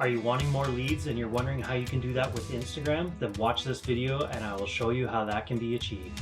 Are you wanting more leads and you're wondering how you can do that with Instagram? Then watch this video and I will show you how that can be achieved.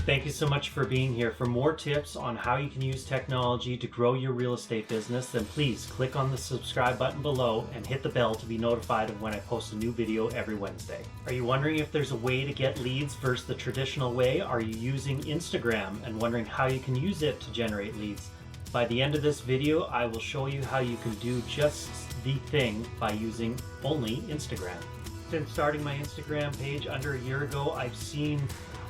Thank you so much for being here. For more tips on how you can use technology to grow your real estate business, then please click on the subscribe button below and hit the bell to be notified of when I post a new video every Wednesday. Are you wondering if there's a way to get leads versus the traditional way? Are you using Instagram and wondering how you can use it to generate leads? By the end of this video, I will show you how you can do just the thing by using only Instagram. Since starting my Instagram page under a year ago, I've seen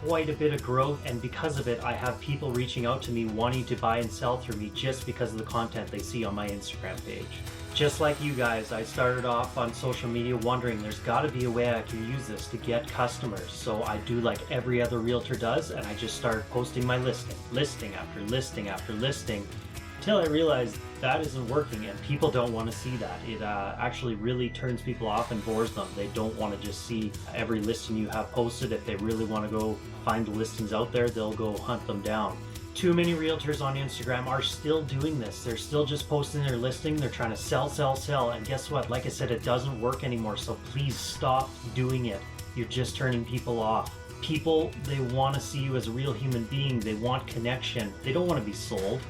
quite a bit of growth, and because of it, I have people reaching out to me wanting to buy and sell through me just because of the content they see on my Instagram page. Just like you guys, I started off on social media wondering there's got to be a way I can use this to get customers. So I do like every other realtor does, and I just started posting my listing after listing after listing, until I realized that isn't working and people don't want to see that. It actually really turns people off and bores them. They don't want to just see every listing you have posted. If they really want to go find the listings out there, they'll go hunt them down. Too many realtors on Instagram are still doing this. They're still just posting their listing. They're trying to sell, sell, sell. And guess what? Like I said, it doesn't work anymore. So please stop doing it. You're just turning people off. People, they want to see you as a real human being. They want connection. They don't want to be sold.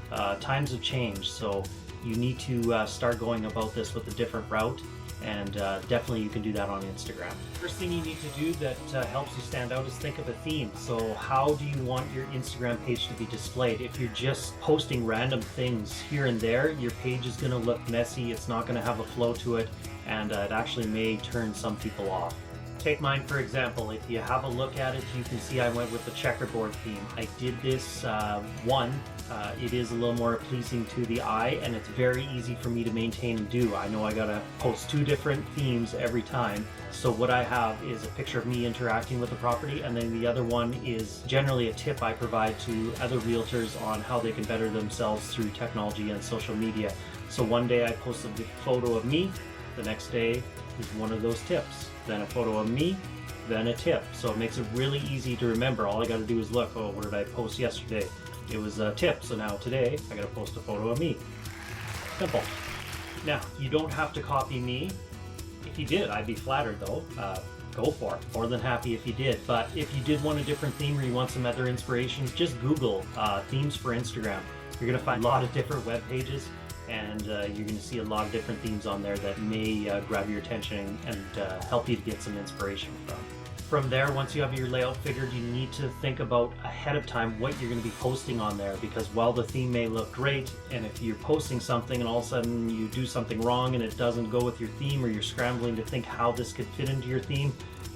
Times have changed, so you need to start going about this with a different route, and definitely you can do that on Instagram. First thing you need to do that helps you stand out is think of a theme. So how do you want your Instagram page to be displayed? If you're just posting random things here and there, your page is going to look messy. It's not going to have a flow to it, and it actually may turn some people off. Take mine for example. If you have a look at it, you can see I went with the checkerboard theme. I did this it is a little more pleasing to the eye, and it's very easy for me to maintain and do. I know I gotta post 2 different themes every time. So what I have is a picture of me interacting with the property, and then the other one is generally a tip I provide to other realtors on how they can better themselves through technology and social media. So one day I posted a photo of me, the next day is one of those tips. Then a photo of me, then a tip. So it makes it really easy to remember. All I got to do is look, oh, what did I post yesterday? It was a tip, so now today I got to post a photo of me. Simple. Now, you don't have to copy me. If you did, I'd be flattered though. Go for it. More than happy if you did. But if you did want a different theme or you want some other inspirations, just Google themes for Instagram. You're going to find a lot of different web pages, and you're going to see a lot of different themes on there that may grab your attention and help you to get some inspiration from. From there, once you have your layout figured, you need to think about ahead of time what you're going to be posting on there, because while the theme may look great, and if you're posting something and all of a sudden you do something wrong and it doesn't go with your theme, or you're scrambling to think how this could fit into your theme,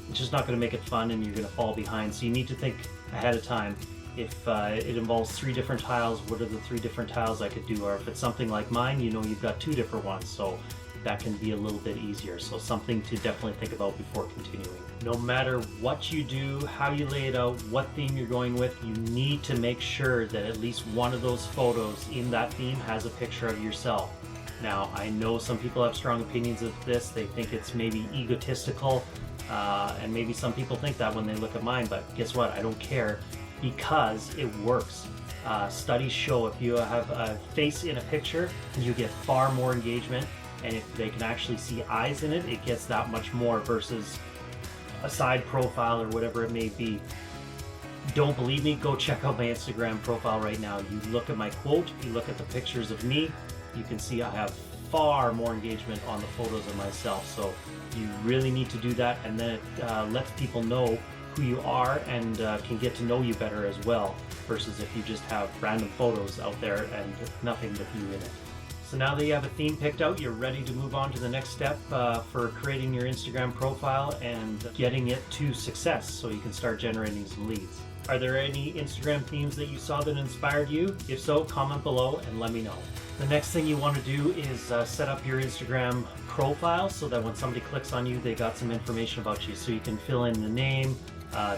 it's just not going to make it fun and you're going to fall behind. So you need to think ahead of time. If it involves 3 different tiles, what are the 3 different tiles I could do? Or if it's something like mine, you know you've got 2 different ones, so that can be a little bit easier. So something to definitely think about before continuing. No matter what you do, how you lay it out, what theme you're going with, you need to make sure that at least one of those photos in that theme has a picture of yourself. Now, I know some people have strong opinions of this. They think it's maybe egotistical, and maybe some people think that when they look at mine, but guess what? I don't care, because it works. Studies show if you have a face in a picture, you get far more engagement, and if they can actually see eyes in it, it gets that much more versus a side profile or whatever it may be. Don't believe me? Go check out my Instagram profile right now. You look at my quote, you look at the pictures of me, you can see I have far more engagement on the photos of myself. So you really need to do that, and then it lets people know who you are and can get to know you better as well, versus if you just have random photos out there and nothing but you in it. So now that you have a theme picked out, you're ready to move on to the next step for creating your Instagram profile and getting it to success so you can start generating some leads. Are there any Instagram themes that you saw that inspired you? If so, comment below and let me know. The next thing you want to do is set up your Instagram profile so that when somebody clicks on you, they got some information about you. So you can fill in the name,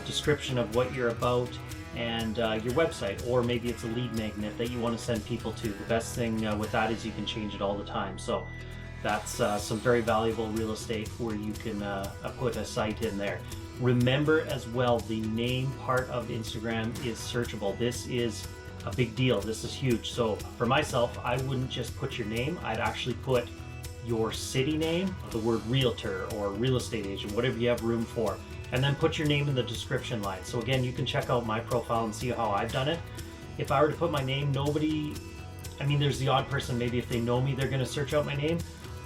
description of what you're about, and your website, or maybe it's a lead magnet that you want to send people to. The best thing with that is you can change it all the time. So that's some very valuable real estate where you can put a site in there. Remember as well, the name part of Instagram is searchable. This is a big deal. This is huge. So for myself, I wouldn't just put your name. I'd actually put your city name, the word realtor or real estate agent, whatever you have room for, and then put your name in the description line. So again, you can check out my profile and see how I've done it. If I were to put my name, nobody, I mean, there's the odd person, maybe if they know me, they're going to search out my name.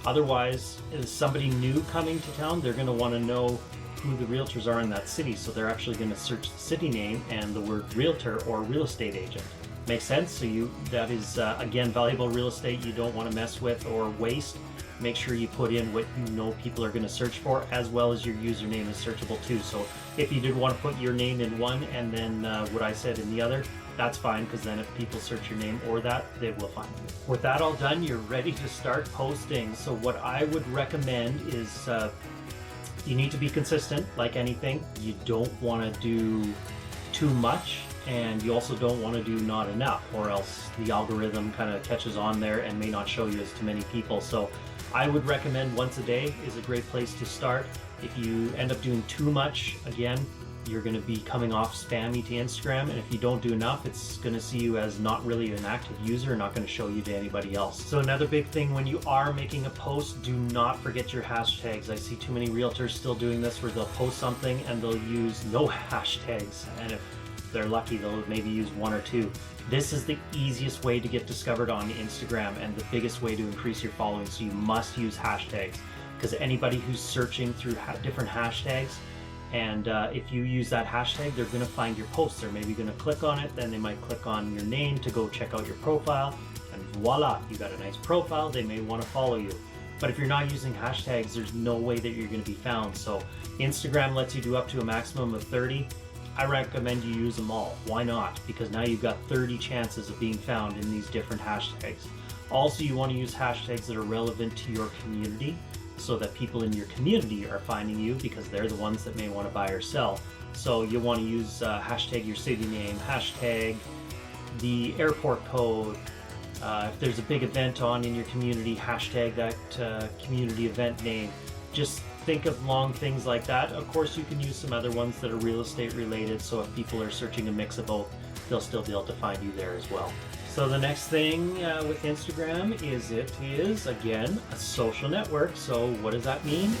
Otherwise, if somebody new coming to town, they're going to want to know who the realtors are in that city. So they're actually going to search the city name and the word realtor or real estate agent. Makes sense? So that is, again, valuable real estate you don't want to mess with or waste. Make sure you put in what you know people are going to search for, as well as your username is searchable too. So if you did want to put your name in one and then what I said in the other, that's fine, because then if people search your name or that, they will find you. With that all done, you're ready to start posting. So what I would recommend is you need to be consistent, like anything. You don't want to do too much, and you also don't want to do not enough, or else the algorithm kind of catches on there and may not show you as to many people. So I would recommend once a day is a great place to start. If you end up doing too much, again, you're going to be coming off spammy to Instagram, and if you don't do enough, it's going to see you as not really an active user, not going to show you to anybody else. So another big thing when you are making a post, do not forget your hashtags. I see too many realtors still doing this where they'll post something and they'll use no hashtags, and if they're lucky, they'll maybe use one or two. This is the easiest way to get discovered on Instagram and the biggest way to increase your following. So you must use hashtags, because anybody who's searching through different hashtags, and if you use that hashtag, they're going to find your post. They're maybe going to click on it, then they might click on your name to go check out your profile, and voila, you got a nice profile. They may want to follow you. But if you're not using hashtags, there's no way that you're going to be found. So Instagram lets you do up to a maximum of 30. I recommend you use them all. Why not? Because now you've got 30 chances of being found in these different hashtags. Also, you want to use hashtags that are relevant to your community, so that people in your community are finding you, because they're the ones that may want to buy or sell. So you want to use hashtag your city name, hashtag the airport code. If there's a big event on in your community, hashtag that community event name. Just think of long things like that. Of course, you can use some other ones that are real estate related, so if people are searching a mix of both, they'll still be able to find you there as well. So the next thing with Instagram is it is, again, a social network. So what does that mean?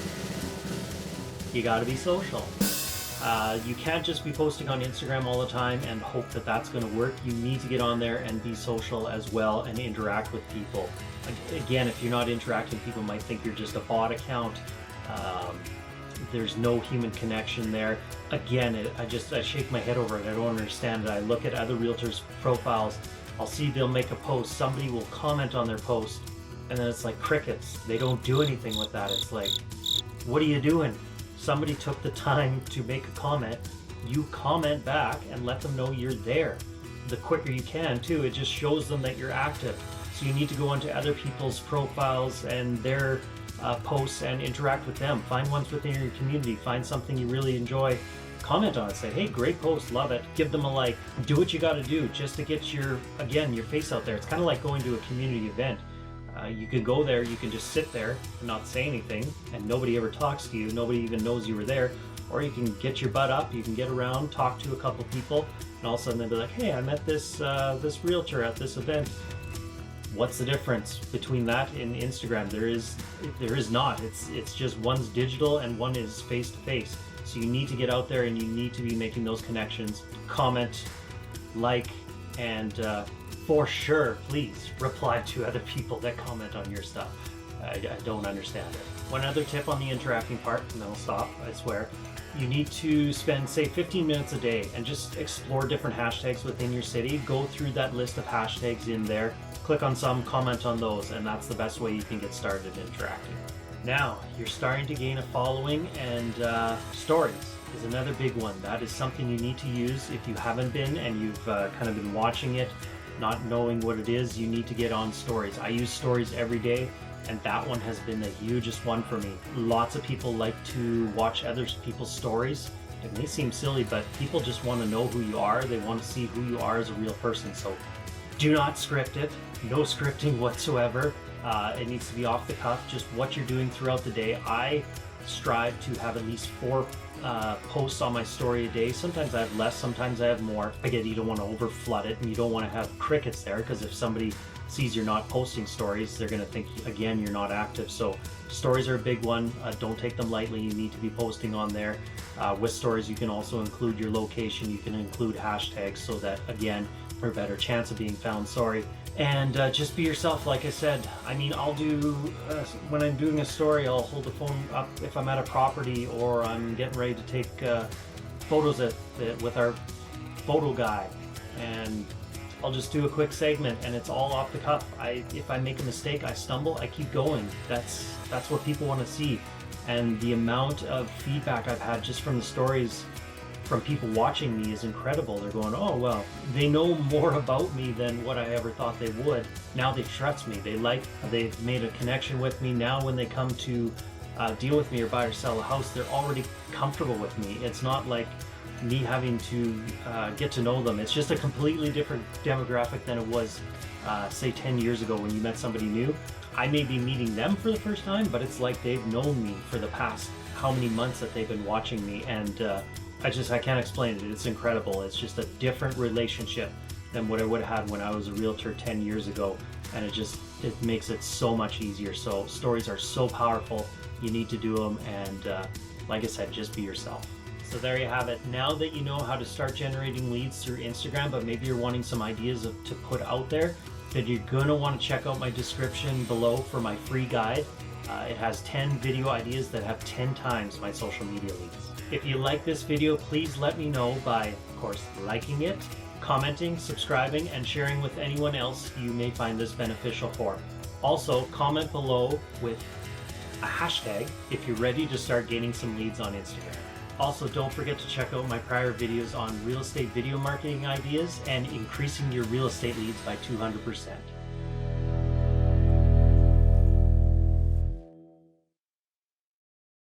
You got to be social. You can't just be posting on Instagram all the time and hope that that's going to work. You need to get on there and be social as well and interact with people. Again, if you're not interacting, people might think you're just a bot account. There's no human connection there. Again, I shake my head over it. I don't understand it. I look at other realtors' profiles. I'll see they'll make a post. Somebody will comment on their post, and then it's like crickets. They don't do anything with that. It's like, what are you doing? Somebody took the time to make a comment. You comment back and let them know you're there. The quicker you can, too, it just shows them that you're active. So you need to go onto other people's profiles and their posts and interact with them. Find ones within your community. Find something you really enjoy. Comment on it. Say, hey, great post, love it. Give them a like. Do what you got to do just to get your face out there. It's kind of like going to a community event. You can go there, you can just sit there and not say anything, and nobody ever talks to you. Nobody even knows you were there. Or you can get your butt up, you can get around, talk to a couple people, and all of a sudden they'll be like, hey, I met this realtor at this event. What's the difference between that and Instagram? There is not. It's just one's digital and one is face to face. So you need to get out there and you need to be making those connections. Comment, like, and for sure, please reply to other people that comment on your stuff. I don't understand it. One other tip on the interacting part, and then I'll stop, I swear. You need to spend, say, 15 minutes a day and just explore different hashtags within your city. Go through that list of hashtags in there, click on some, comment on those, and that's the best way you can get started interacting. Now, you're starting to gain a following, and stories is another big one. That is something you need to use. If you haven't been and you've kind of been watching it, not knowing what it is, you need to get on stories. I use stories every day, and that one has been the hugest one for me. Lots of people like to watch other people's stories. It may seem silly, but people just want to know who you are. They want to see who you are as a real person. So do not script it. No scripting whatsoever. It needs to be off the cuff, just what you're doing throughout the day. I strive to have at least 4 posts on my story a day. Sometimes I have less, sometimes I have more. Again, you don't want to over flood it, and you don't want to have crickets there, because if somebody sees you're not posting stories, they're going to think, again, you're not active. So stories are a big one. Don't take them lightly. You need to be posting on there. With stories, you can also include your location. You can include hashtags so that, again, for a better chance of being found. And just be yourself. Like I said, I mean, I'll do, when I'm doing a story, I'll hold the phone up if I'm at a property or I'm getting ready to take photos with our photo guy, and I'll just do a quick segment, and it's all off the cuff. If I make a mistake, I stumble, I keep going. That's what people want to see. And the amount of feedback I've had just from the stories from people watching me is incredible. They're going, oh, well, they know more about me than what I ever thought they would. Now they trust me. They've made a connection with me. Now when they come to deal with me or buy or sell a house, they're already comfortable with me. It's not like me having to get to know them. It's just a completely different demographic than it was, say, 10 years ago when you met somebody new. I may be meeting them for the first time, but it's like they've known me for the past how many months that they've been watching me, and I can't explain it. It's incredible. It's just a different relationship than what I would have had when I was a realtor 10 years ago, and it makes it so much easier. So stories are so powerful. You need to do them, and like I said, just be yourself. So there you have it. Now that you know how to start generating leads through Instagram, but maybe you're wanting some ideas to put out there, then you're going to want to check out my description below for my free guide. It has 10 video ideas that have 10 times my social media leads. If you like this video, please let me know by, of course, liking it, commenting, subscribing, and sharing with anyone else you may find this beneficial for. Also, comment below with a hashtag if you're ready to start gaining some leads on Instagram. Also, don't forget to check out my prior videos on real estate video marketing ideas and increasing your real estate leads by 200%.